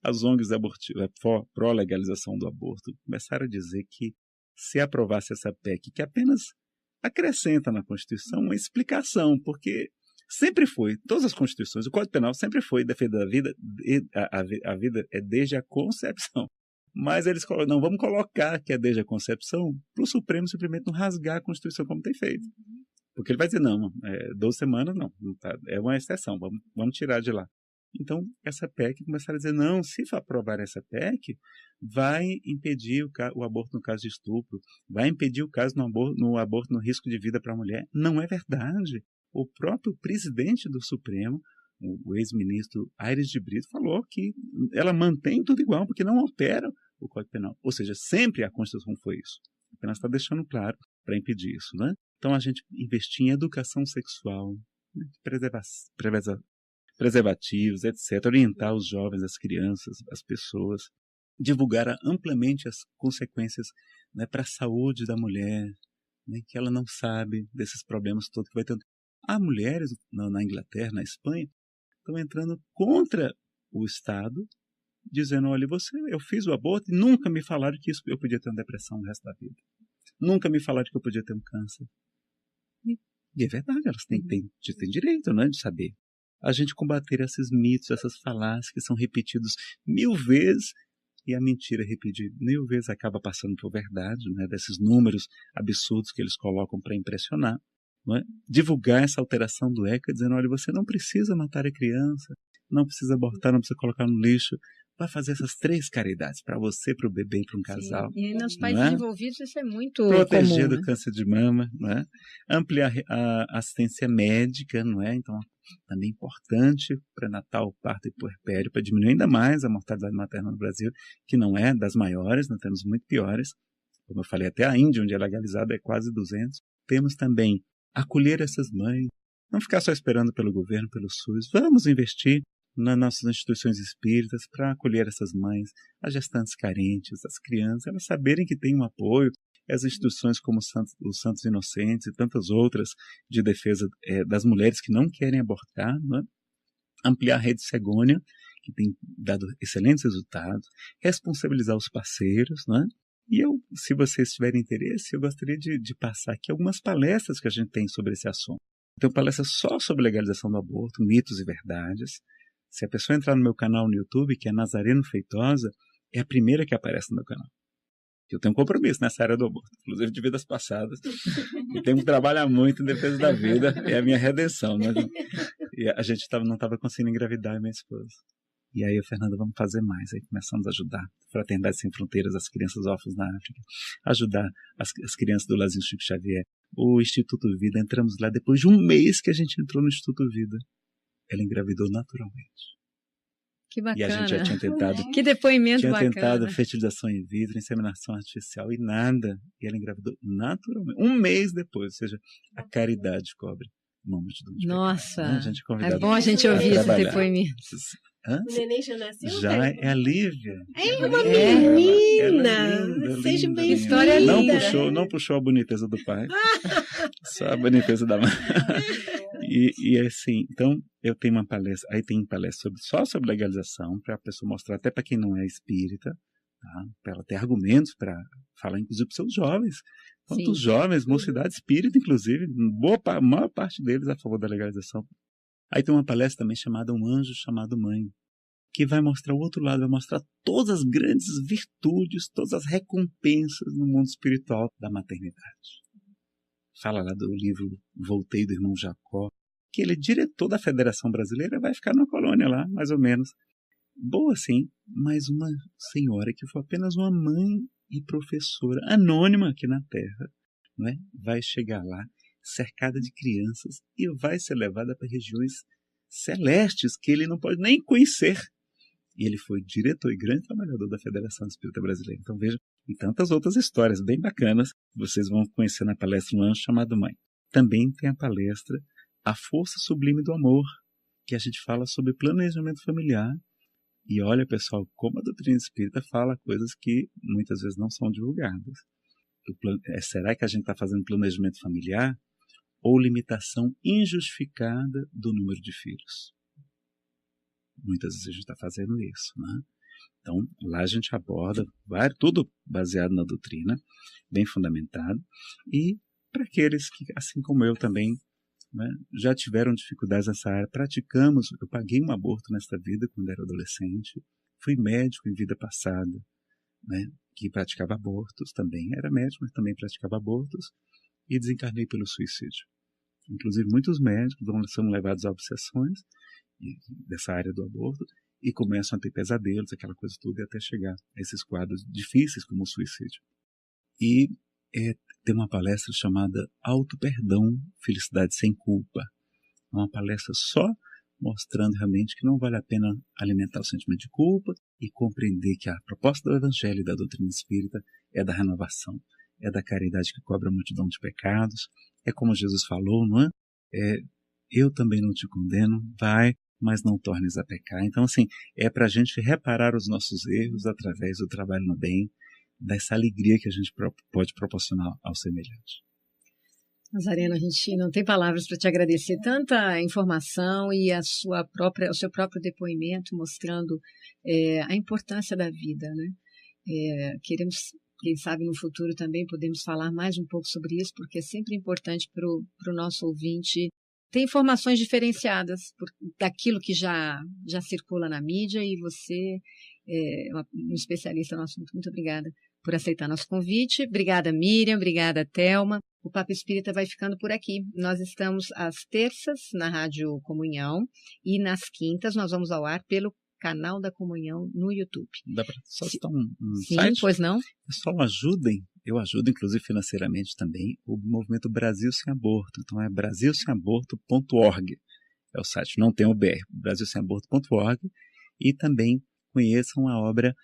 as ONGs pró-legalização do aborto começaram a dizer que se aprovasse essa PEC, que apenas acrescenta na Constituição uma explicação, porque sempre foi, todas as Constituições, o Código Penal sempre foi defender a vida, a vida é desde a concepção. Mas eles colocam, não, vamos colocar que é desde a concepção, para o Supremo simplesmente não rasgar a Constituição como tem feito. Porque ele vai dizer, não, 12 semanas não tá, é uma exceção, vamos tirar de lá. Então, essa PEC começaram a dizer, não, se aprovar essa PEC, vai impedir o aborto no caso de estupro, vai impedir o caso no aborto no risco de vida para a mulher. Não é verdade. O próprio presidente do Supremo, o ex-ministro Aires de Brito, falou que ela mantém tudo igual, porque não altera o Código Penal. Ou seja, sempre a Constituição foi isso. Apenas está deixando claro para impedir isso. Né? Então, a gente investir em educação sexual, né? Preservativos, etc., orientar os jovens, as crianças, as pessoas, divulgar amplamente as consequências, né, para a saúde da mulher, né, que ela não sabe desses problemas todos que vai ter. Há mulheres na Inglaterra, na Espanha, estão entrando contra o Estado, dizendo, olha, eu fiz o aborto e nunca me falaram que eu podia ter uma depressão no resto da vida. Nunca me falaram que eu podia ter um câncer. E é verdade, elas têm direito, né, de saber. A gente combater esses mitos, essas falácias que são repetidos 1000 vezes, e a mentira repetida 1000 vezes acaba passando por verdade, né, desses números absurdos que eles colocam para impressionar. Não é? Divulgar essa alteração do ECA, dizendo, olha, você não precisa matar a criança, não precisa abortar, não precisa colocar no lixo, vai fazer essas 3 caridades, para você, para o bebê e para um casal. Sim. E nos países desenvolvidos isso é muito proteger comum, do né? câncer de mama, não é? Ampliar a assistência médica, não é? Então, também importante pré-natal, parto e puerpério, para diminuir ainda mais a mortalidade materna no Brasil, que não é das maiores, nós temos muito piores. Como eu falei, até a Índia, onde é legalizado, é quase 200. Temos também acolher essas mães, não ficar só esperando pelo governo, pelo SUS. Vamos investir nas nossas instituições espíritas para acolher essas mães, as gestantes carentes, as crianças, elas saberem que tem um apoio, as instituições como os Santos Inocentes e tantas outras de defesa das mulheres que não querem abortar, né? Ampliar a rede Cegônia, que tem dado excelentes resultados, responsabilizar os parceiros, né? E se vocês tiverem interesse, eu gostaria de passar aqui algumas palestras que a gente tem sobre esse assunto. Então, palestras só sobre legalização do aborto, mitos e verdades. Se a pessoa entrar no meu canal no YouTube, que é Nazareno Feitosa, é a primeira que aparece no meu canal. Eu tenho um compromisso nessa área do aborto, inclusive de vidas passadas. Eu tenho que trabalhar muito em defesa da vida, é a minha redenção. Né? E a gente não estava conseguindo engravidar, minha esposa. E aí, Fernanda, vamos fazer mais. Aí começamos a ajudar Fraternidade Sem Fronteiras, as crianças órfãs na África, ajudar as crianças do Lazinho Chico Xavier, o Instituto Vida. Entramos lá depois de um mês que a gente entrou no Instituto Vida. Ela engravidou naturalmente. Que bacana. E a gente já tinha tentado. Que depoimento tinha bacana. tentado fertilização in vitro, inseminação artificial e nada. E ela engravidou naturalmente. Um mês depois, ou seja, a caridade cobre uma multidão de Nossa, pecados, né? A gente é é bom a gente ouvir esses depoimentos. O neném já nasceu? Já é a Lívia. É uma menina! Linda, Seja linda, bem-vinda. História linda. Não puxou a boniteza do pai, só a boniteza da mãe. E assim, então eu tenho uma palestra, aí tem palestra só sobre legalização, para a pessoa mostrar até para quem não é espírita, tá? Para ela ter argumentos para falar, inclusive para os seus jovens. Quantos jovens, mocidade espírita, inclusive, a maior parte deles a favor da legalização. Aí tem uma palestra também chamada Um Anjo Chamado Mãe, que vai mostrar o outro lado, vai mostrar todas as grandes virtudes, todas as recompensas no mundo espiritual da maternidade. Fala lá do livro Voltei, do irmão Jacó, que ele é diretor da Federação Brasileira, vai ficar na colônia lá, mais ou menos. Boa sim, mas uma senhora que foi apenas uma mãe e professora anônima aqui na Terra, não é? Vai chegar lá cercada de crianças e vai ser levada para regiões celestes que ele não pode nem conhecer. E ele foi diretor e grande trabalhador da Federação Espírita Brasileira. Então veja, e tantas outras histórias bem bacanas vocês vão conhecer na palestra Um Anjo Chamado Mãe. Também tem a palestra A Força Sublime do Amor, que a gente fala sobre planejamento familiar. E olha, pessoal, como a doutrina espírita fala coisas que muitas vezes não são divulgadas. Será que a gente está fazendo planejamento familiar ou limitação injustificada do número de filhos? Muitas vezes a gente está fazendo isso, né? Então, lá a gente aborda tudo baseado na doutrina, bem fundamentado. E para aqueles que, assim como eu também, né, já tiveram dificuldades nessa área, eu paguei um aborto nesta vida quando era adolescente, fui médico em vida passada, né, que praticava abortos também, era médico, mas também praticava abortos, e desencarnei pelo suicídio. Inclusive, muitos médicos são levados a obsessões dessa área do aborto e começam a ter pesadelos, aquela coisa toda, e até chegar a esses quadros difíceis como o suicídio. E tem uma palestra chamada Auto Perdão, Felicidade Sem Culpa. É uma palestra só mostrando realmente que não vale a pena alimentar o sentimento de culpa e compreender que a proposta do Evangelho e da doutrina espírita é da renovação, é da caridade que cobre a multidão de pecados. É como Jesus falou, não é? Eu também não te condeno, vai, mas não tornes a pecar. Então, assim, é para a gente reparar os nossos erros através do trabalho no bem, dessa alegria que a gente pode proporcionar ao semelhante. Nazareno, a gente não tem palavras para te agradecer tanta informação e o seu próprio depoimento mostrando a importância da vida, né? Queremos, quem sabe no futuro também podemos falar mais um pouco sobre isso, porque é sempre importante para o nosso ouvinte ter informações diferenciadas daquilo que já circula na mídia, e você é um especialista no assunto. Muito obrigada por aceitar nosso convite. Obrigada, Miriam. Obrigada, Thelma. O Papo Espírita vai ficando por aqui. Nós estamos às terças na Rádio Comunhão e nas quintas nós vamos ao ar pelo canal da Comunhão no YouTube. Dá para só citar um Sim, site? Pois não? Pessoal, ajudem. Eu ajudo, inclusive financeiramente também, o movimento Brasil Sem Aborto. Então é brasilsemaborto.org. É o site, não tem o BR, brasilsemaborto.org. E também conheçam a obra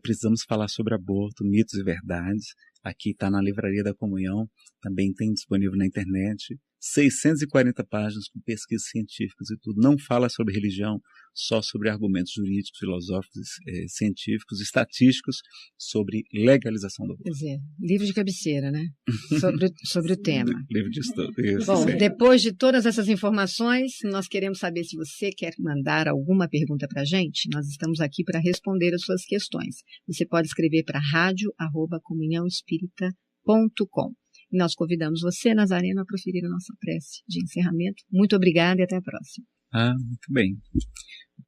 Precisamos Falar sobre Aborto, Mitos e Verdades. Aqui está na Livraria da Comunhão, também tem disponível na internet. 640 páginas com pesquisas científicas e tudo. Não fala sobre religião, só sobre argumentos jurídicos, filosóficos, científicos, estatísticos, sobre legalização do aborto. Quer dizer, livro de cabeceira, né? Sobre o tema. Livro de estudo. Isso, bom, sim. Depois de todas essas informações, nós queremos saber se você quer mandar alguma pergunta para a gente. Nós estamos aqui para responder as suas questões. Você pode escrever para radio@comunhãoespírita.com. E nós convidamos você, Nazareno, a proferir a nossa prece de encerramento. Muito obrigada e até a próxima. Muito bem.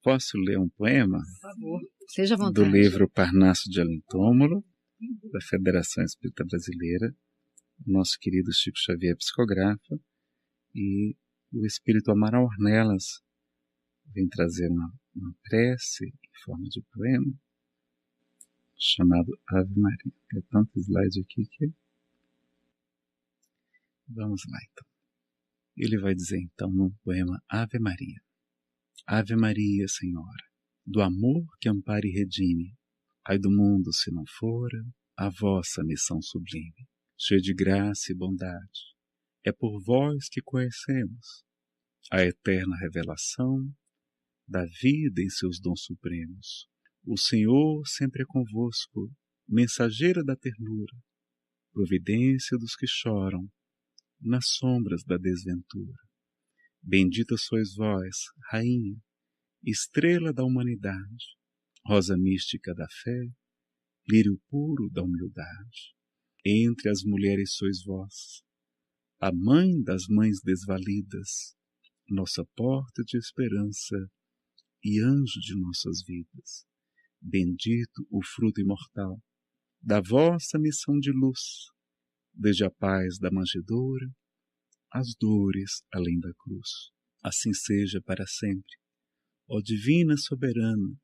Posso ler um poema? Por favor, seja à vontade. Do livro Parnaso de Além Túmulo, da Federação Espírita Brasileira. Nosso querido Chico Xavier psicografa. E o Espírito Amaral Ornelas vem trazer uma prece em forma de poema chamado Ave Maria. É tanto slide aqui que... Vamos lá, então. Ele vai dizer, então, no poema Ave Maria. Ave Maria, Senhora, do amor que ampara e redime, ai do mundo se não fora a vossa missão sublime, cheia de graça e bondade. É por vós que conhecemos a eterna revelação da vida em seus dons supremos. O Senhor sempre é convosco, mensageira da ternura, providência dos que choram nas sombras da desventura. Bendita sois vós, Rainha, estrela da humanidade, rosa mística da fé, lírio puro da humildade. Entre as mulheres sois vós, a mãe das mães desvalidas, nossa porta de esperança e anjo de nossas vidas. Bendito o fruto imortal da vossa missão de luz, desde a paz da manjedoura, as dores além da cruz. Assim seja para sempre, ó divina soberana,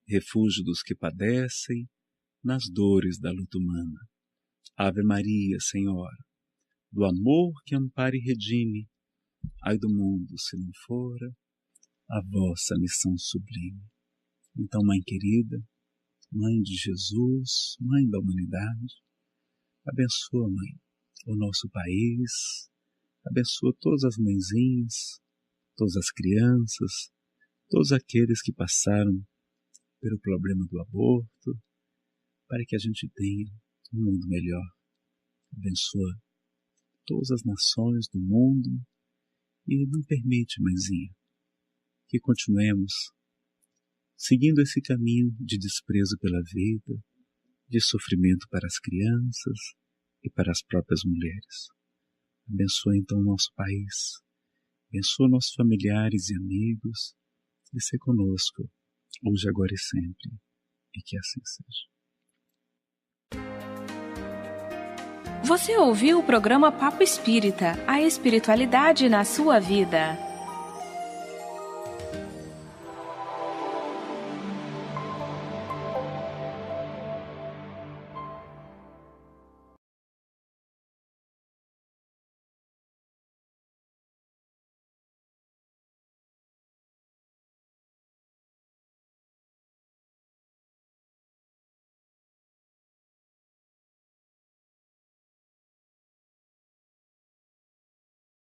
refúgio dos que padecem nas dores da luta humana. Ave Maria, Senhora, do amor que ampara e redime, ai do mundo se não fora a vossa missão sublime. Então, Mãe querida, Mãe de Jesus, Mãe da humanidade, abençoa, Mãe, o nosso país, abençoa todas as mãezinhas, todas as crianças, todos aqueles que passaram pelo problema do aborto, para que a gente tenha um mundo melhor. Abençoa todas as nações do mundo e não permite, Mãezinha, que continuemos seguindo esse caminho de desprezo pela vida, de sofrimento para as crianças e para as próprias mulheres. Abençoa então o nosso país, abençoa nossos familiares e amigos, e ser conosco, hoje, agora e sempre, e que assim seja. Você ouviu o programa Papo Espírita, a espiritualidade na sua vida.